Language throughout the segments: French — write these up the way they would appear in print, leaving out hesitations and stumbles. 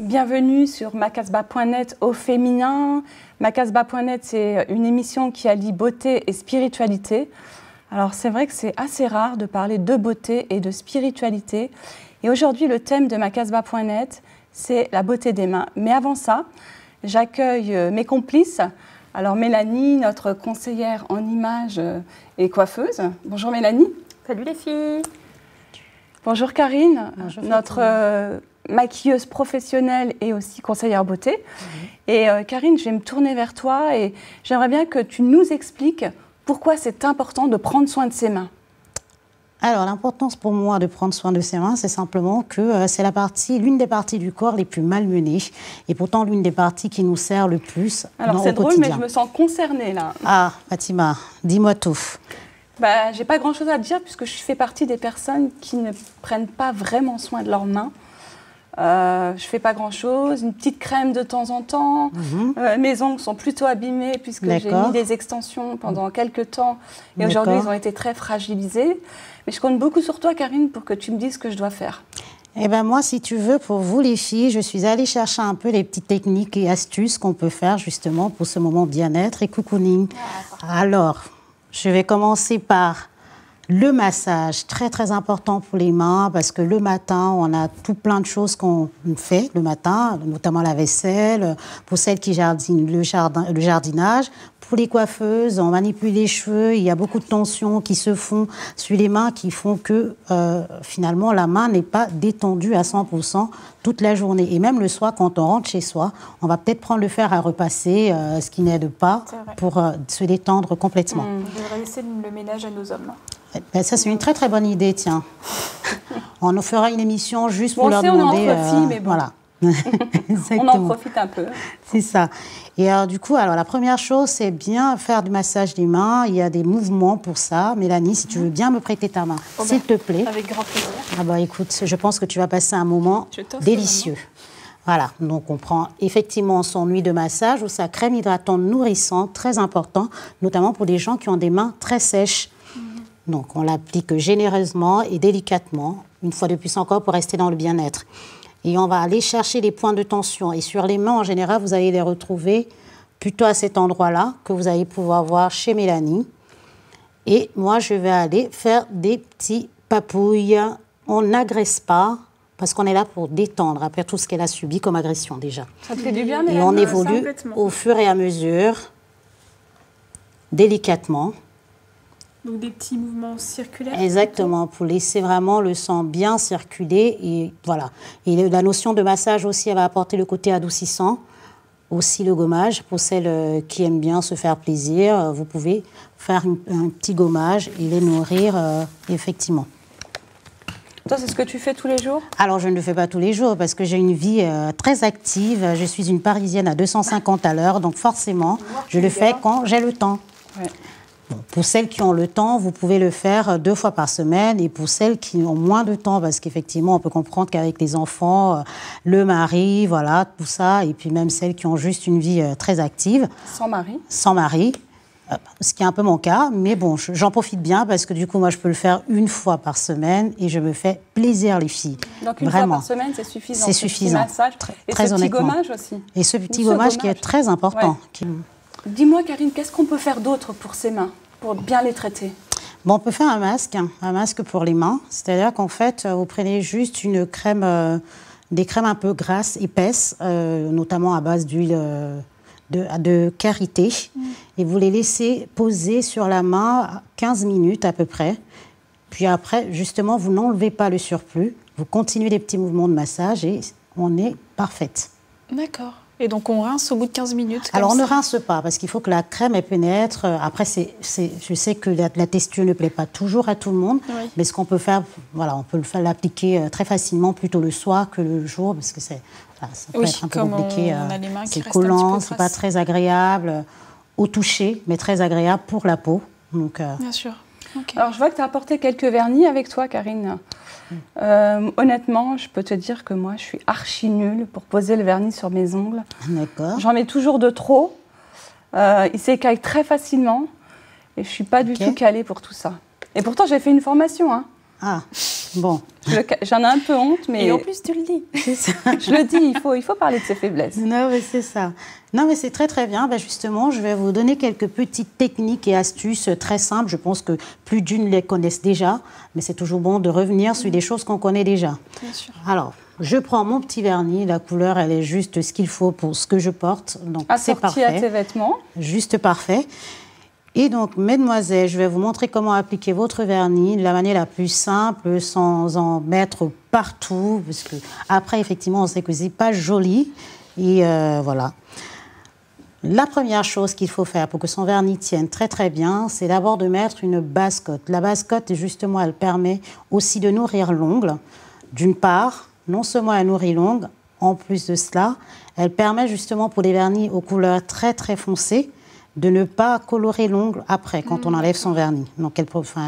bienvenue sur macasbah.net au féminin. Macasbah.net, c'est une émission qui allie beauté et spiritualité. Alors c'est vrai que c'est assez rare de parler de beauté et de spiritualité. Et aujourd'hui, le thème de macasbah.net, c'est la beauté des mains. Mais avant ça, j'accueille mes complices. Alors Mélanie, notre conseillère en images et coiffeuse. Bonjour Mélanie. Salut les filles. Bonjour Karine, bonjour, notre maquilleuse professionnelle et aussi conseillère beauté. Et Karine, je vais me tourner vers toi et j'aimerais bien que tu nous expliques pourquoi c'est important de prendre soin de ses mains. Alors, l'importance pour moi de prendre soin de ses mains, c'est simplement que c'est l'une des parties du corps les plus malmenées et pourtant l'une des parties qui nous sert le plus au quotidien. Alors, c'est drôle, mais je me sens concernée là. Ah, Fatima, dis-moi tout. Bah, j'ai pas grand-chose à dire puisque je fais partie des personnes qui ne prennent pas vraiment soin de leurs mains. Je fais pas grand-chose, une petite crème de temps en temps. Mes ongles sont plutôt abîmés puisque j'ai mis des extensions pendant quelques temps et aujourd'hui ils ont été très fragilisés. Mais je compte beaucoup sur toi, Karine, pour que tu me dises ce que je dois faire. Eh bien, moi, si tu veux, pour vous les filles, je suis allée chercher un peu les petites techniques et astuces qu'on peut faire justement pour ce moment bien-être et cocooning. Alors, je vais commencer par le massage, très très important pour les mains parce que le matin, on a tout plein de choses qu'on fait le matin, notamment la vaisselle, pour celles qui jardinent, le jardinage. Pour les coiffeuses, on manipule les cheveux, il y a beaucoup de tensions qui se font sur les mains qui font que finalement la main n'est pas détendue à 100% toute la journée. Et même le soir, quand on rentre chez soi, on va peut-être prendre le fer à repasser, ce qui n'aide pas pour se détendre complètement. On devrait laisser le ménage à nos hommes. Ben, ça, c'est une très très bonne idée, tiens. On nous fera une émission juste pour leur demander. On en profite, mais bon. Voilà. On en profite un peu. C'est ça. Et alors, du coup, la première chose, c'est bien faire du massage des mains. Il y a des mouvements pour ça. Mélanie, si tu veux bien me prêter ta main, s'il te plaît. Avec grand plaisir. Ah bah écoute, je pense que tu vas passer un moment délicieux. Voilà, donc on prend effectivement son huile de massage ou sa crème hydratante nourrissante, très important, notamment pour les gens qui ont des mains très sèches. Donc on l'applique généreusement et délicatement, une fois de plus encore pour rester dans le bien-être. Et on va aller chercher les points de tension. Et sur les mains, en général, vous allez les retrouver plutôt à cet endroit-là, que vous allez pouvoir voir chez Mélanie. Et moi, je vais aller faire des petits papouilles. On n'agresse pas, parce qu'on est là pour détendre, après tout ce qu'elle a subi comme agression déjà. Ça te fait du bien, Mélanie? Et on évolue au fur et à mesure, délicatement. Donc des petits mouvements circulaires. Exactement, pour laisser vraiment le sang bien circuler. Et voilà. Et la notion de massage aussi, elle va apporter le côté adoucissant. Aussi le gommage, pour celles qui aiment bien se faire plaisir, vous pouvez faire un petit gommage et les nourrir effectivement. Toi, c'est ce que tu fais tous les jours? Alors, je ne le fais pas tous les jours parce que j'ai une vie très active. Je suis une Parisienne à 250 à l'heure, donc forcément, je le fais quand j'ai le temps. Ouais. Bon, pour celles qui ont le temps, vous pouvez le faire 2 fois par semaine. Et pour celles qui ont moins de temps, parce qu'effectivement, on peut comprendre qu'avec les enfants, le mari, voilà, tout ça. Et puis même celles qui ont juste une vie très active. Sans mari? Sans mari, ce qui est un peu mon cas. Mais bon, j'en profite bien parce que du coup, moi, je peux le faire 1 fois par semaine et je me fais plaisir, les filles. Donc 1 fois par semaine, c'est suffisant? C'est suffisant. Et très ce petit honnêtement. gommage aussi? Et ce petit gommage qui est très important. Ouais. Dis-moi, Karine, qu'est-ce qu'on peut faire d'autre pour ses mains, pour bien les traiter? Bon, on peut faire un masque pour les mains. C'est-à-dire qu'en fait, vous prenez juste une crème, des crèmes un peu grasses, épaisses, notamment à base d'huile de karité, et vous les laissez poser sur la main 15 minutes à peu près. Puis après, justement, vous n'enlevez pas le surplus, vous continuez les petits mouvements de massage et on est parfaite. D'accord. Et donc on rince au bout de 15 minutes. Alors on ne rince pas parce qu'il faut que la crème elle pénètre. Après, je sais que la texture ne plaît pas toujours à tout le monde, mais ce qu'on peut faire, voilà, on peut l'appliquer très facilement plutôt le soir que le jour parce que ça peut être un peu compliqué. C'est collant, c'est pas très agréable au toucher, mais très agréable pour la peau. Donc, bien sûr. Okay. Alors je vois que tu as apporté quelques vernis avec toi, Karine. Honnêtement, je peux te dire que moi, je suis archi nulle pour poser le vernis sur mes ongles. D'accord. J'en mets toujours de trop. Ils s'écaillent très facilement et je ne suis pas du tout calée pour tout ça. Et pourtant, j'ai fait une formation. Hein. Ah, bon. J'en ai un peu honte, mais... Et en plus, tu le dis. C'est ça. Je le dis, il faut parler de ses faiblesses. Non, mais c'est ça. Non, mais c'est très, très bien. Ben justement, je vais vous donner quelques petites techniques et astuces très simples. Je pense que plus d'une les connaissent déjà, mais c'est toujours bon de revenir sur des choses qu'on connaît déjà. Bien sûr. Alors, je prends mon petit vernis. La couleur, elle est juste ce qu'il faut pour ce que je porte. Donc, c'est Assorti à parfait. tes vêtements. Juste parfait. Et donc, mesdemoiselles, je vais vous montrer comment appliquer votre vernis de la manière la plus simple, sans en mettre partout, parce que après, effectivement, on sait que c'est pas joli. Et voilà. La première chose qu'il faut faire pour que son vernis tienne très très bien, c'est d'abord de mettre une base cote. La base cote, justement, elle permet aussi de nourrir l'ongle. D'une part, non seulement elle nourrit l'ongle, en plus de cela, elle permet justement pour les vernis aux couleurs très très foncées, de ne pas colorer l'ongle après, quand on enlève son vernis. Donc, elle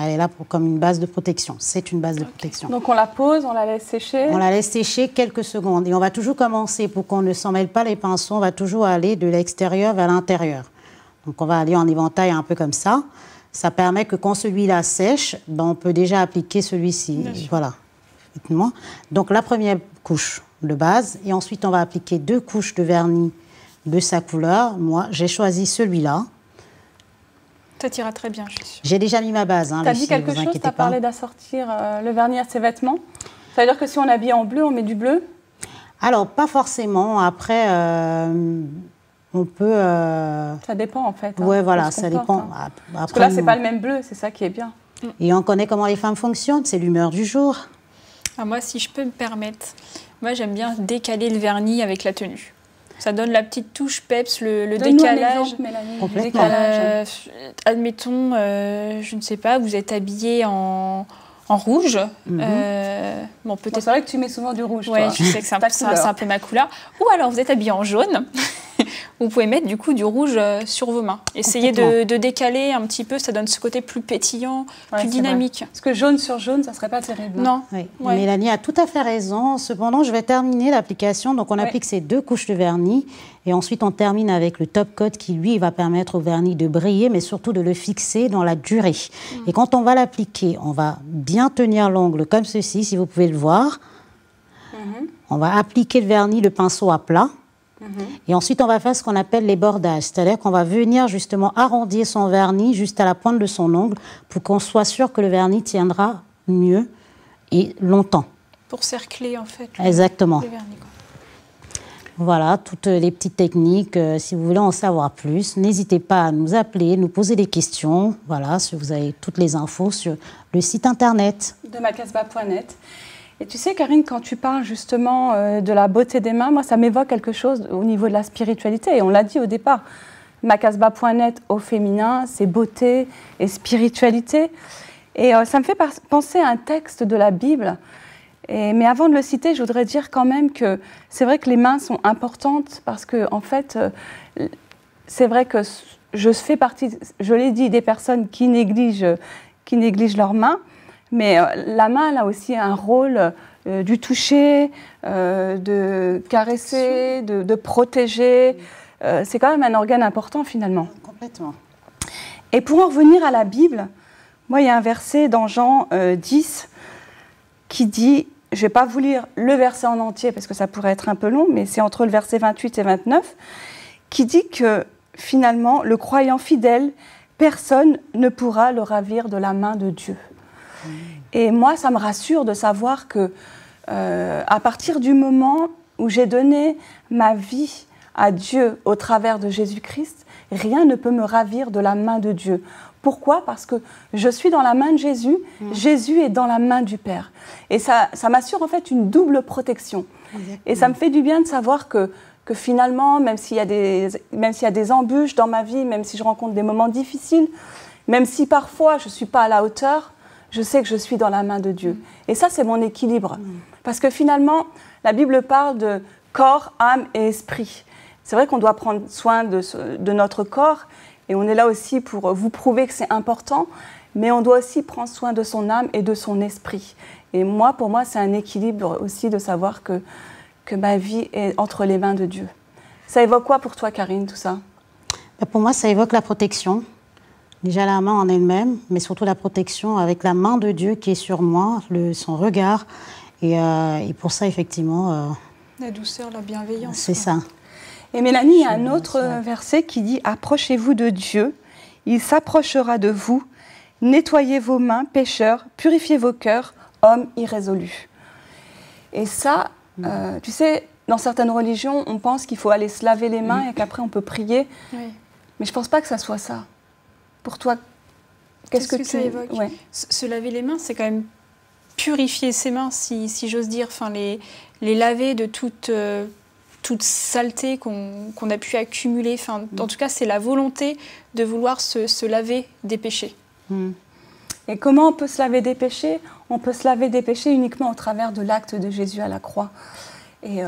est là comme une base de protection. C'est une base de protection. Donc, on la pose, on la laisse sécher. On la laisse sécher quelques secondes. Et on va toujours commencer, pour qu'on ne s'en mêle pas les pinceaux, on va toujours aller de l'extérieur vers l'intérieur. Donc, on va aller en éventail un peu comme ça. Ça permet que quand celui-là sèche, ben, on peut déjà appliquer celui-ci. Voilà. Donc, la première couche de base. Et ensuite, on va appliquer 2 couches de vernis de sa couleur. Moi, j'ai choisi celui-là. Ça t'ira très bien, je suis sûre. J'ai déjà mis ma base. Tu as dit quelque chose, tu as parlé d'assortir le vernis à ses vêtements. Ça veut dire que si on habille en bleu, on met du bleu? Alors, pas forcément. Après, on peut... Ça dépend, en fait. Oui, voilà, ça dépend. Hein. Après, parce que là, c'est pas le même bleu, c'est ça qui est bien. Et on connaît comment les femmes fonctionnent, c'est l'humeur du jour. Ah, moi, si je peux me permettre, moi, j'aime bien décaler le vernis avec la tenue. Ça donne la petite touche peps, le décalage. Un exemple, Mélanie. Complètement. Admettons, je ne sais pas, vous êtes habillé en rouge. Bon, peut-être. Bon, c'est vrai que tu mets souvent du rouge. Oui, je sais que c'est un peu ma couleur. Ou alors vous êtes habillé en jaune. Vous pouvez mettre du coup du rouge sur vos mains. Essayez de décaler un petit peu, ça donne ce côté plus pétillant, plus dynamique. Parce que jaune sur jaune, ça serait pas terrible. Non. Oui. Ouais. Mélanie a tout à fait raison. Cependant, je vais terminer l'application. Donc, on applique ces 2 couches de vernis. Et ensuite, on termine avec le top coat qui, lui, va permettre au vernis de briller, mais surtout de le fixer dans la durée. Et quand on va l'appliquer, on va bien tenir l'ongle comme ceci, si vous pouvez le voir. On va appliquer le vernis, le pinceau à plat. Et ensuite, on va faire ce qu'on appelle les bordages. C'est-à-dire qu'on va venir justement arrondir son vernis juste à la pointe de son ongle pour qu'on soit sûr que le vernis tiendra mieux et longtemps. Pour cercler, en fait. Exactement. Le vernis, quoi. Voilà, toutes les petites techniques. Si vous voulez en savoir plus, n'hésitez pas à nous appeler, nous poser des questions. Voilà, vous avez toutes les infos sur le site internet. De macasbah.net. Et tu sais, Karine, quand tu parles justement de la beauté des mains, moi, ça m'évoque quelque chose au niveau de la spiritualité. Et on l'a dit au départ, macasbah.net au féminin, c'est beauté et spiritualité. Et ça me fait penser à un texte de la Bible. Mais avant de le citer, je voudrais dire quand même que c'est vrai que les mains sont importantes parce que, en fait, c'est vrai que je fais partie, je l'ai dit, des personnes qui négligent leurs mains. Mais la main, elle a aussi un rôle du toucher, de caresser, de protéger. C'est quand même un organe important, finalement. Complètement. Et pour en revenir à la Bible, moi, il y a un verset dans Jean 10 qui dit, je ne vais pas vous lire le verset en entier parce que ça pourrait être un peu long, mais c'est entre le verset 28 et 29, qui dit que, finalement, le croyant fidèle, personne ne pourra le ravir de la main de Dieu. Et moi, ça me rassure de savoir que à partir du moment où j'ai donné ma vie à Dieu au travers de Jésus-Christ, rien ne peut me ravir de la main de Dieu. Pourquoi ? Parce que je suis dans la main de Jésus, Jésus est dans la main du Père. Et ça m'assure en fait une double protection. Exactement. Et ça me fait du bien de savoir que finalement, même s'il y a des embûches dans ma vie, même si je rencontre des moments difficiles, même si parfois je ne suis pas à la hauteur, je sais que je suis dans la main de Dieu. Et ça, c'est mon équilibre. Parce que finalement, la Bible parle de corps, âme et esprit. C'est vrai qu'on doit prendre soin de notre corps, et on est là aussi pour vous prouver que c'est important, mais on doit aussi prendre soin de son âme et de son esprit. Et moi, pour moi, c'est un équilibre aussi de savoir que ma vie est entre les mains de Dieu. Ça évoque quoi pour toi, Karine, tout ça ? Pour moi, ça évoque la protection. Déjà la main en elle-même, mais surtout la protection avec la main de Dieu qui est sur moi, son regard. Et pour ça, effectivement... la douceur, la bienveillance. C'est ça. Et Mélanie, il y a un autre verset qui dit « Approchez-vous de Dieu, il s'approchera de vous. Nettoyez vos mains, pécheurs, purifiez vos cœurs, hommes irrésolus. » Et ça, tu sais, dans certaines religions, on pense qu'il faut aller se laver les mains et qu'après on peut prier. Oui. Mais je ne pense pas que ça soit ça. Pour toi, qu'est-ce que tu évoques? Se laver les mains, c'est quand même purifier ses mains, si j'ose dire. Enfin, les laver de toute saleté qu'on a pu accumuler. Enfin, en tout cas, c'est la volonté de vouloir se laver des péchés. Et comment on peut se laver des péchés? On peut se laver des péchés uniquement au travers de l'acte de Jésus à la croix. Et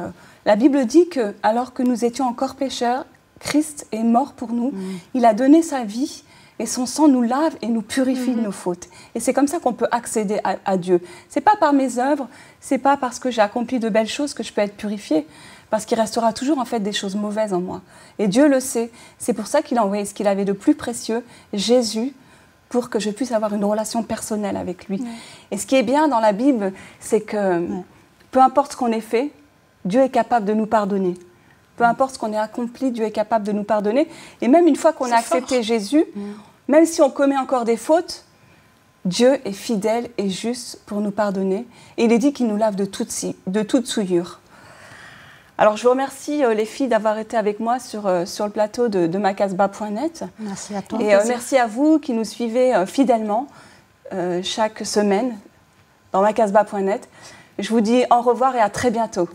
la Bible dit que, alors que nous étions encore pécheurs, Christ est mort pour nous. Il a donné sa vie et son sang nous lave et nous purifie de nos fautes. Et c'est comme ça qu'on peut accéder à Dieu. C'est pas par mes œuvres, c'est pas parce que j'ai accompli de belles choses que je peux être purifiée, parce qu'il restera toujours en fait des choses mauvaises en moi. Et Dieu le sait. C'est pour ça qu'il a envoyé ce qu'il avait de plus précieux, Jésus, pour que je puisse avoir une relation personnelle avec lui. Et ce qui est bien dans la Bible, c'est que peu importe ce qu'on ait fait, Dieu est capable de nous pardonner. Peu importe ce qu'on ait accompli, Dieu est capable de nous pardonner. Et même une fois qu'on a accepté Jésus, même si on commet encore des fautes, Dieu est fidèle et juste pour nous pardonner. Et il est dit qu'il nous lave de toute souillure. Alors, je vous remercie les filles d'avoir été avec moi sur le plateau de macasbah.net. Merci à toi. Et merci à vous qui nous suivez fidèlement chaque semaine dans macasbah.net. Je vous dis au revoir et à très bientôt.